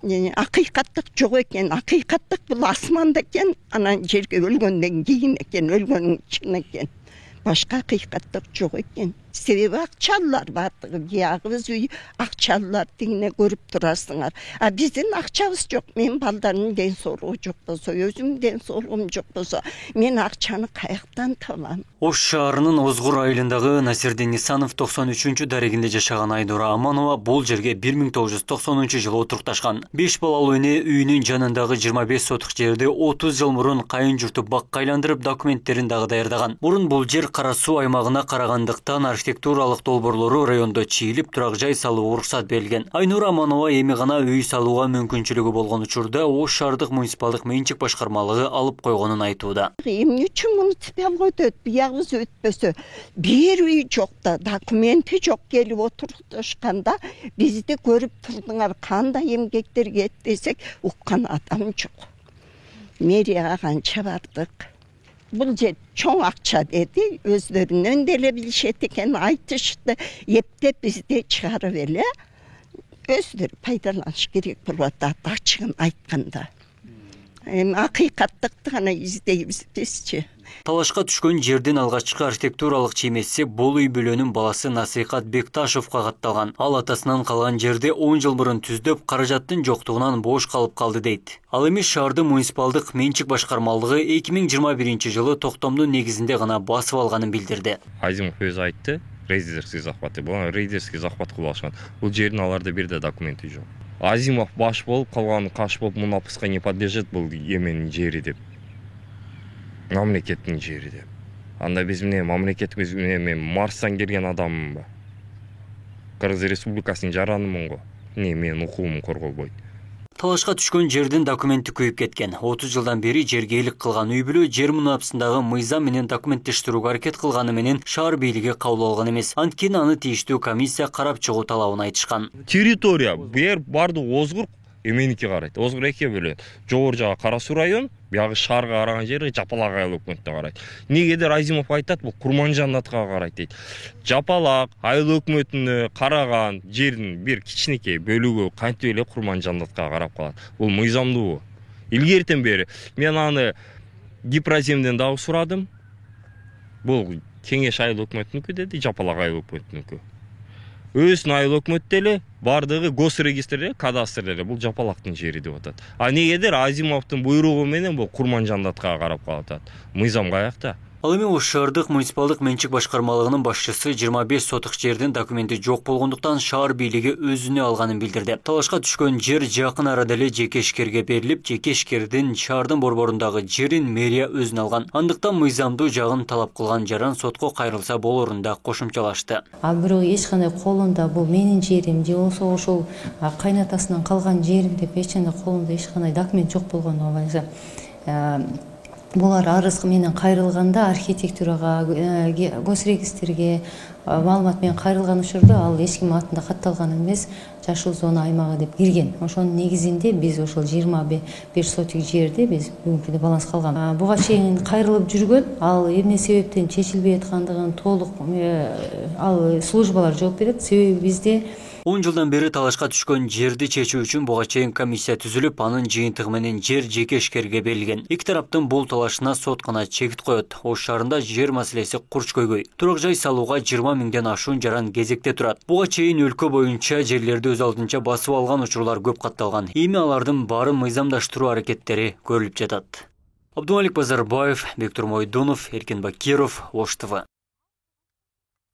Акыйкаттык жок экен. Акыйкаттык бул асманда экен, анан жерге өлгөндөн кийин экен, өлгөндөн чын экен. Башка акыйкаттык жок экен. Себеби акчалылар бардыгы, биягыбыз үй акчалылар дегене көрүп турасыңар. А биздин акчабыз жок. Мен балдарымдын ден соолугу жок болсо, өзүмдүн ден соолугум жок болсо, мен акчаны каяктан табам? Ош шаарынын Озгур айылындагы Насирдин Нисанов 93-чү дарегинде жашаган Айнура Аманова бул жерге 1990-жылы отурукташкан. 5 балалуу эне үйүнүн жанындагы 25 сотук жерди 30 жыл мурун кайын журту бакка айландырып документтерин дагы даярдаган. Мурун бул жер Кара суу аймагына карагандыктан архитектуралык долбоорлору райондо чийилип турак жай салууга уруксат берилген. Айнура Аманова эми гана үй салууга мүмкүнчүлүгү болгон учурда Ош шаардык муниципалдык менчик башкармалыгы алып койгонун айтууда. Эмне үчүн муниципал койду? Биягыбыз өтпөсө, бир үй жок да, документи жок келип отурушканда бизди көрүп турдуңар, кандай эмгектерге десек, уккан адам жок. Мэрияга канча бардык. Бул жер чоң акча деди, өздөрүнөн деле билишет экен, айтышты, эптеп бизди чыгарып эле өздөрү пайдаланыш керек болуп атат, ачыгын айтканда. Эми акыйкаттыкты гана издейбиз бизчи. Талашка түшкөн жердин алгачкы архитектуралык чиймеси бул үй бүлөнүн баласы Насыйкат Бекташевка катталган. Ал атасынан калган жерди 10 жыл мурун түздөп, каражаттын жоктугунан бош калып калды дейт. Ал эми шаардын муниципалдык менчик башкармалыгы 2021-жылы токтомдун негизинде гана басып алганын билдирди. Азимов өзү айтты, рейдерский захваты. Бул рейдерский захват кылып алышкан. Бул жердин аларда бир да документи жок. Азимов баш болуп, калган каш болуп, мунапыска не подлежит бул эменин жери деп. Мамлекеттин жери деп. Анда биз эмне мамлекетибиз мен Марстан келген адаммын ба? Кыргыз Республикасынын жаранымын го. Эмне менин укугумду корголбойт? Талашка түшкөн жердин документи күйүп кеткен. 30 жылдан бери жерге элик кылган үй бүлө жер мунапысындагы мыйзам менен документтештирүүгө аракет кылганы менен шаар бийлиги кабыл алган эмес. Анткени аны тийиштүү комиссия карап чыгуу талабын айтышкан. Территория барды Озгур эменики карайт. Озгур эки бөлөт. Жогору жагы Кара суу район, бияғы шаарга караган жери Жапалак айыл өкмөтүнө карайт. Негедир Азимов айтат, бул Курманжандатка карайт дейт. Жапалак айыл өкмөтүнө караган жердин бир кичинекей бөлүгү кантип эле Курманжандатка карап калат. Бул мыйзамдуу. Илгертен бери мен аны Гипроземден дагы сурадым. Бул Кеңеш айыл өкмөтүнүкү деди, Жапалак айыл өкмөтүнүкү. Өзүнүн айыл өкмөтү эле бардыгы госрегистрде, кадастрде бул Жапалактын жери деп атат. А негедир Азимовдун буйругу менен бул Курманжандатка карап калат. Мыйзам каякта? Ал эми Ош шаардык муниципалдык менчик башкармалыгынын башчысы 25 сотук жердин документи жок болгондуктан шаар бийлиги өзүнө алганын билдирди. Талашка түшкөн жер жакын арада эле жеке ишкерге берилип, жеке ишкердин шаардын борборундагы жерин мэрия өзүнө алган. Андыктан мыйзамдуу жагын талап кылган жаран сотко кайрылса болорун да кошумчалашты. А бирок эч кандай колунда бул менин жерим же болсо ошол кайнатасынан калган жерим деп эч кандай колунда эч кандай документ жок болгондугу боюнча булар арыз менен кайрылганда архитектурага, госрегистрге маалымат менен кайрылган учурда ал эч ким атында катталган эмес, жашыл зона аймагы деп кирген. Ошонун негизинде биз ошол 25 сотик жерди биз бүгүнкү күндө баланс калган. Буга чейин кайрылып жүргөн, ал эмне себептен чечилбей аткандыгын толук ал службалар жооп берет. Себеби бизде 10 жылдан бери талашка түшкөн жерди чечүү үчүн буга чейин комиссия түзүлүп, анын жыйынтыгы менен жер жеке ишкерге берилген. Эки тараптын бул талашына сот гана чегит коет. Ош шаарында жер маселеси курч көйгөй. Турак жай салууга 20 миңден ашуун жаран кезекте турат. Буга чейин өлкө боюнча жерлерди өз алдынча басып алган учурлар көп катталган. Эми алардын баарын мыйзамдаштыруу аракеттери көрүлүп жатат. Абдумалик Базарбаев, Бектур Мойдунов, Эркин Бакиров, Ош ТВ.